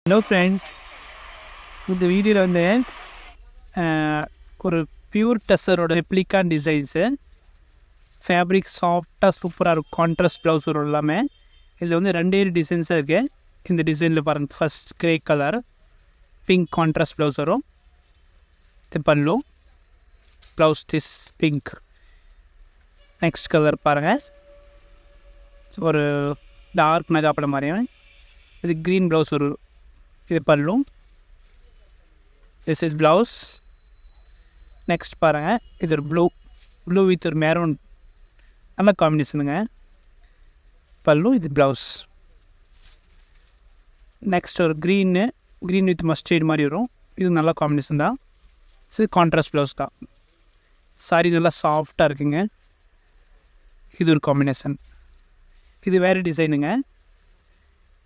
Hello friends, இந்த வீடியோவில் வந்து ஒரு பியூர் டெஸ்ஸரோட ரெப்ளிகான் டிசைன்ஸு ஃபேப்ரிக் சாஃப்டாக சூப்பராக இருக்கும். கான்ட்ராஸ்ட் ப்ளவுஸ் வரும் எல்லாமே. இதில் வந்து ரெண்டே டிசைன்ஸாக இருக்குது. இந்த டிசைனில் பாருங்கள், first grey colour pink contrast blouse வரும். இது pallu, blouse this pink. Next colour பாருங்கள், ஒரு டார்க் மெகாப்பட மாதிரியும் இது க்ரீன் ப்ளவுஸ் வரும். இது பல்லு, திஸ் இஸ் ப்ளவுஸ். நெக்ஸ்ட் பாருங்கள், இது ஒரு ப்ளூ வித் ஒரு மெரூன், நல்ல காம்பினேஷனுங்க. பல்லு, இது ப்ளவுஸ். நெக்ஸ்ட் ஒரு க்ரீன் வித் மஸ்டர்ட் மாதிரி வரும். இது நல்ல காம்பினேஷன் தான். இது கான்ட்ராஸ்ட் ப்ளவுஸ் தான். சாரி நல்லா சாஃப்டாக இருக்குங்க. இது ஒரு காம்பினேஷன். இது வேறு டிசைனுங்க.